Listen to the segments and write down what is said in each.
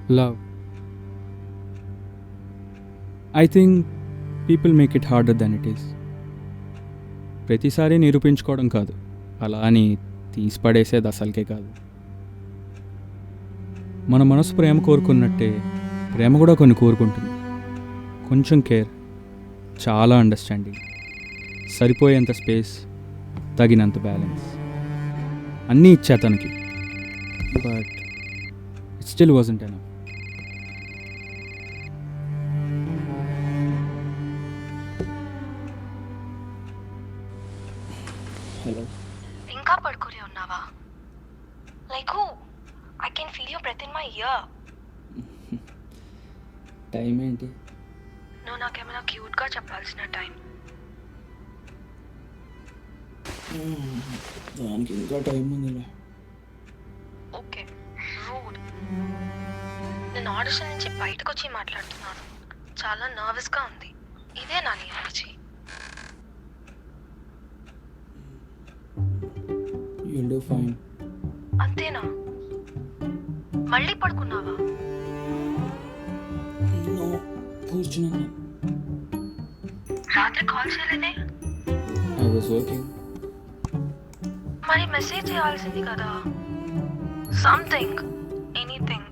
Love. I think people make it harder than it is. ప్రతిసారి నిరూపించుకోవడం కాదు, అలా అని తీసిపడేసేది అసలుకే కాదు. మన మనసు ప్రేమ కోరుకున్నట్టే ప్రేమ కూడా కొన్ని కోరుకుంటుంది. కొంచెం కేర్, చాలా అండర్స్టాండింగ్, సరిపోయేంత స్పేస్, తగినంత బ్యాలెన్స్ అన్నీ ఇచ్చా తనకి. But it still wasn't enough. Hello, ఇంకా పడుకుని ఉన్నావా? Like I can feel your breath in my ear. Time ఏంటి? నువ్వు నాకేమైనా క్యూట్గా చెప్పాల్సిన టైం. దానికి ఇంకా టైం ఉందిలే. Okay, rude. నేను ఆడిషన్ నుంచి బయటకు వచ్చి మాట్లాడుతున్నాను. చాలా నర్వస్గా ఉంది. ఇదే నా ఎనర్జీ. You'll do fine. అంతేనా? మళ్ళీ పడుకున్నావా? No, కూర్చున్నాను. రాత్రి కాల్ చేయలేదే? I was working. మరి మెసేజ్ చేయాల్సింది కదా. Something, anything.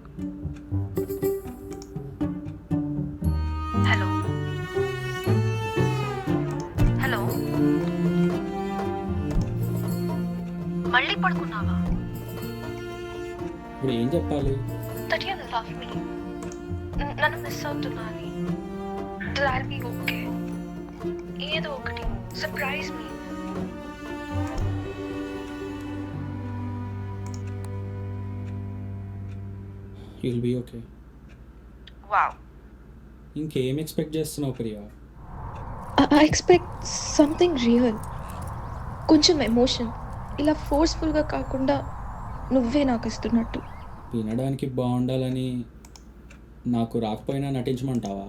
హలో హలో, మళ్ళీ పడుకున్నావా? ఇప్పుడు ఏం చెప్పాలి? దట్ యు లవ్ మీ, నన్ను మిస్ అవుతున్నా అని. I'll be okay. ఏదో ఒకటి surprise me. You'll be okay. Wow. ఇంకేం ఎక్స్పెక్ట్ చేస్తున్నావు Priya? I expect something real. కొంచెం ఎమోషన్, ఇలా ఫోర్స్ఫుల్గా కాకుండా నువ్వే నాకు ఇస్తున్నట్టు. వినడానికి బాగుండాలని నాకు రాకపోయినా నటించమంటావా?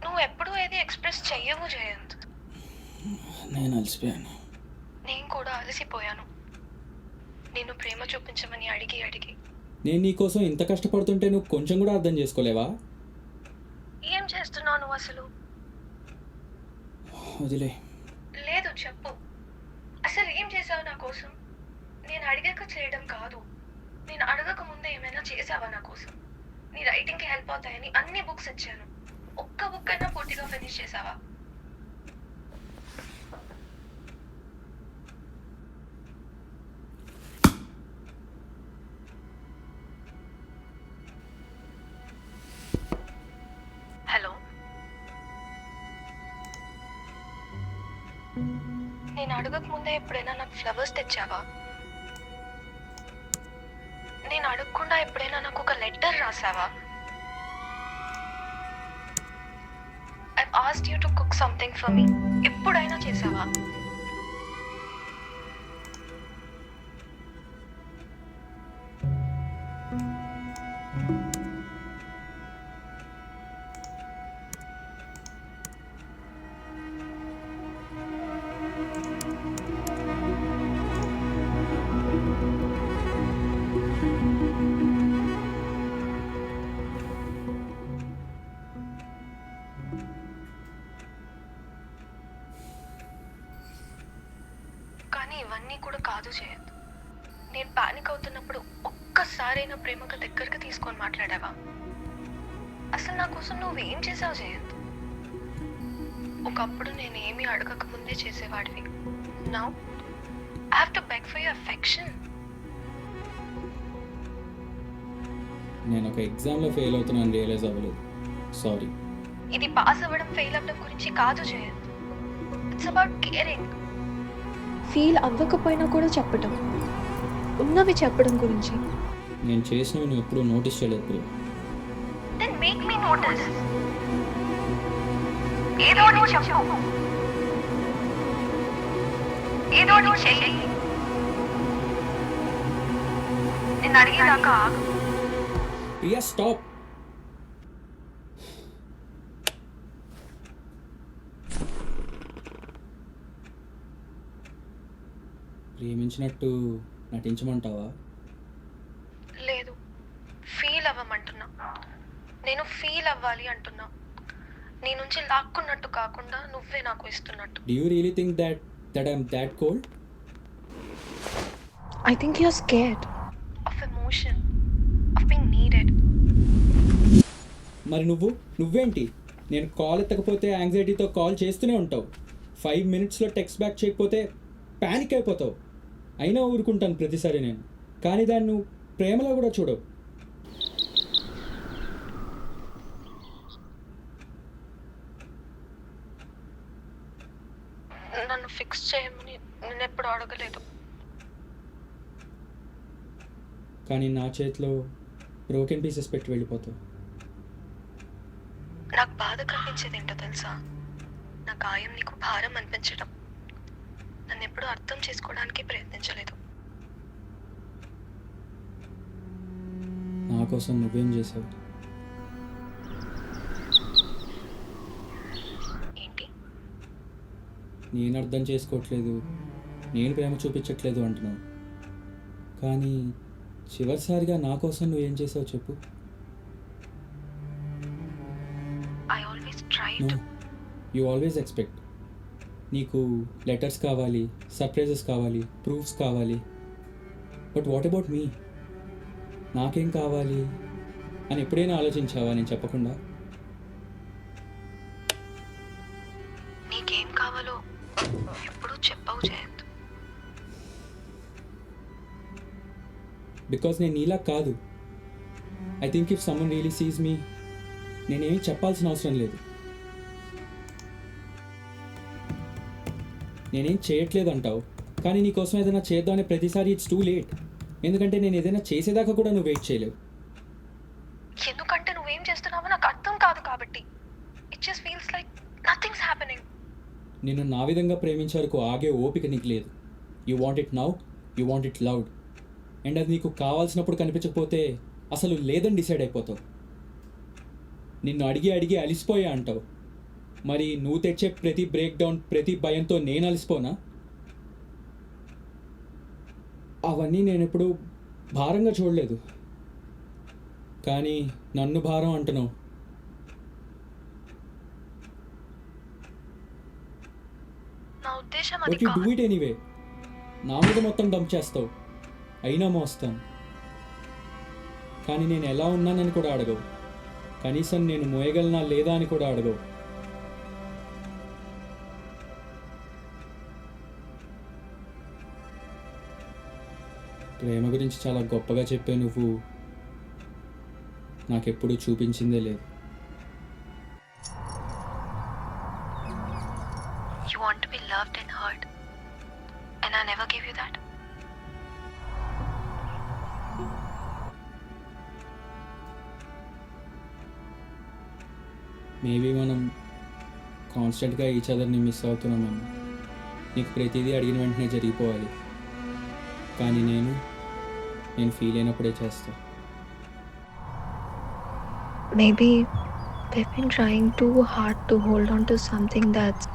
నువ్వు ఎప్పుడూ ఏది ఎక్స్ప్రెస్ చెయ్యవు జయంత్. నేను అలసిపోయాను. నేను కూడా అలసిపోయాను. నేను ప్రేమ చూపించమని అడిగి అడిగి. నేను నీకోసం ఇంత కష్టపడుతుంటే నువ్వు కొంచెం కూడా అర్థం చేసుకోలేవా? ఏం చేస్తున్నావు నువ్వు అసలు? వదిలే. లేదు, చెప్పు. అసలు ఏం చేసావు నా కోసం? నేను అడిగాక చేయడం కాదు, నేను అడగక ముందే ఏమైనా చేసావా నా కోసం? నీ రైటింగ్కి హెల్ప్ అవుతాయని అన్ని బుక్స్ ఇచ్చాను. ఒక్క బుక్ అయినా పూర్తిగా ఫినిష్ చేసావా? హలో, నేను అడగక ముందే ఎప్పుడైనా నాకు ఫ్లవర్స్ తెచ్చావా? నేను అడగకుండా ఎప్పుడైనా నాకు ఒక లెటర్ రాసావా? I asked you to cook something for me. ఎప్పుడైనా చేసావా? కానీ ఇవన్నీ కూడా కాదు జయంత్. నేను పానిక్ అవుతున్నప్పుడు ఒక్కసారైనా ప్రేమగా దగ్గరకు తీసుకొని మాట్లాడావా? అసలు నా కోసం నువ్వేం చేసావు జయంత్? ఒకప్పుడు నేను ఏమీ అడగక ముందే చేసేవాడివి. Now I have to beg for your affection. నేను ఒక ఎగ్జామ్లో ఫెయిల్ అవుతున్నాను రియలైజ్ అవ్వలేదు. సారీ. ఇది పాస్ అవ్వడం ఫెయిల్ అవ్వడం గురించి కాదు Jayant. It's about caring. Feel అవ్వకపోయినా కూడా చెప్పడం, ఉన్నవి చెప్పడం గురించి. నేను చేసినవి నువ్వు ఎప్పుడూ నోటీస్ చేయలేదు Priya. Then make me notice. ఏదో నువ్వు చెప్పు, ఏదో నువ్వు చెయ్యి. నేను అడిగేదాకా ఆగు. ప్రియా స్టాప్. ప్రేమించినట్టు నటించమంటావా? లేదు, ఫీల్ అవ్వమంటున్నా. నేను ఫీల్ అవ్వాలి అంటున్నా. నీ నుంచి లాక్కున్నట్టు కాకుండా నువ్వే నాకు ఇస్తున్నట్టు. Do you really think that I'm that cold? I think you're scared. Of emotion, of being needed. మరి నువ్వేంటి? నేను కాల్ ఎత్తకపోతే యాంగ్జైటీతో కాల్ చేస్తూనే ఉంటావు. 5 minutesలో టెక్స్ట్ బ్యాక్ చేయకపోతే ప్యానిక్ అయిపోతావు. అయినా ఊరుకుంటాను ప్రతిసారి నేను. కానీ దాన్ని నువ్వు ప్రేమలో కూడా చూడవు. నన్ను ఫిక్స్ చేయమని నేను ఎప్పుడు అడగలేదు. కానీ నా చేతిలో బ్రోకెన్ పీసెస్ పెట్టి వెళ్ళిపోతావు. నాకు బాధ కనిపించేది ఏంటో తెలుసా? నా గాయం నీకు భారం అనిపించడం. నన్ను ఎప్పుడు అర్థం చేసుకోవడానికి ప్రయత్నించలేదు. నా కోసం నువ్వేం చేసావు? ఏంటి? నేను అర్థం చేసుకోవట్లేదు, నేను ప్రేమ చూపించట్లేదు అంటున్నావు. కానీ చివరిసారిగా నా కోసం నువ్వేం చేసావు చెప్పు. I always try. No, you always expect. నీకు లెటర్స్ కావాలి, సర్ప్రైజెస్ కావాలి, ప్రూఫ్స్ కావాలి. But what about me? నాకేం కావాలి అని ఎప్పుడైనా ఆలోచించావా నేను చెప్పకుండా? నీకేం కావాలో ఎప్పుడు చెప్పవు జయంత్. బికాజ్ నేను నీలా కాదు. I think if someone really sees me, నేనేమి చెప్పాల్సిన అవసరం లేదు. నేనేం చేయట్లేదు అంటావు, కానీ నీకోసం ఏదైనా చేద్దామని ప్రతిసారి ఇట్స్ టూ లేట్. ఎందుకంటే నేను ఏదైనా చేసేదాకా కూడా నువ్వు వెయిట్ చేయలేవు. ఎందుకంటే నువ్వేం చేస్తున్నావో నాకు అర్థం కాదు కాబట్టి. It just feels like nothings happening. నిన్ను నా విధంగా ప్రేమించే వరకు ఆగే ఓపిక నీకు లేదు. You want it now, you want it loud. And అది నీకు కావాల్సినప్పుడు కనిపించకపోతే అసలు లేదని డిసైడ్ అయిపోతావు. నిన్ను అడిగి అడిగి అలిసిపోయా అంటావు. మరి నువ్వు తెచ్చే ప్రతి బ్రేక్ డౌన్, ప్రతి భయంతో నేను అలిసిపోనా? అవన్నీ నేను ఎప్పుడు భారంగా చూడలేదు. కానీ నన్ను భారం అంటున్నావు. నా ఉద్దేశం అది బట్ యూ డూ కాదు. It anyway. నా మీద మొత్తం డంప్ చేస్తావు, అయినా మోస్తాను. కానీ నేను ఎలా ఉన్నానని కూడా అడగవు. కనీసం నేను మోయగలనా లేదా అని కూడా అడగవు. ప్రేమ గురించి చాలా గొప్పగా చెప్పే నువ్వు నాకెప్పుడు చూపించిందే లేదు. You want to be loved and heard, and I never gave you that. Maybe మనం కాన్స్టెంట్గా ఈచ్ అదర్ని మిస్ అవుతున్నామేమో. నీకు ప్రతిదీ అడిగిన వెంటనే జరిగిపోవాలి, కానీ నేను ఫీల్ అయినప్పుడే చేస్తా. Maybe we've been trying too hard to hold on to something that's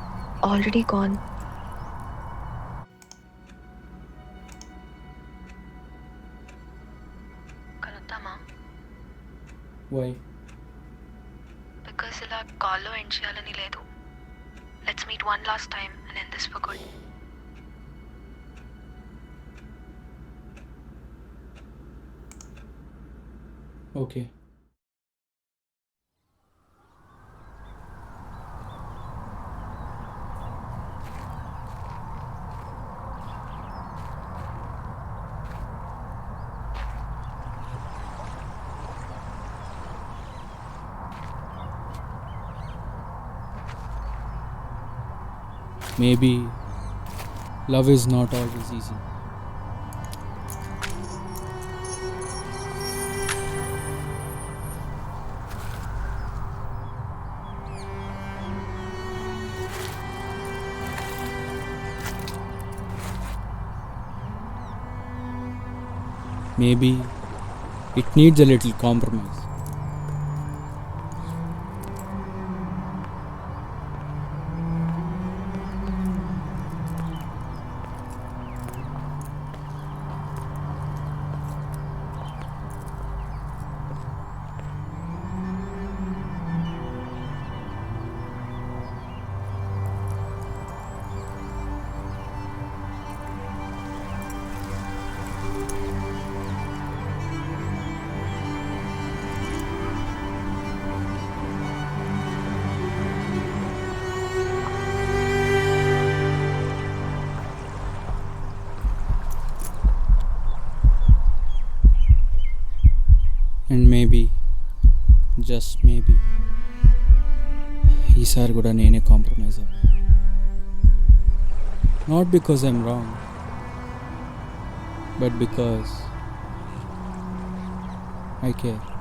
already gone. కలుద్దామా? వై? బికాస్ ఇలా కాల్లో ఎండ్ చేయాలని లేదు. Let's meet one last time and end this for good. Okay. Maybe love is not always easy. Maybe it needs a little compromise. And maybe just maybe ఈసారి కూడా నేనే compromise అవ్వాలి. Not because I'm wrong, but because I care.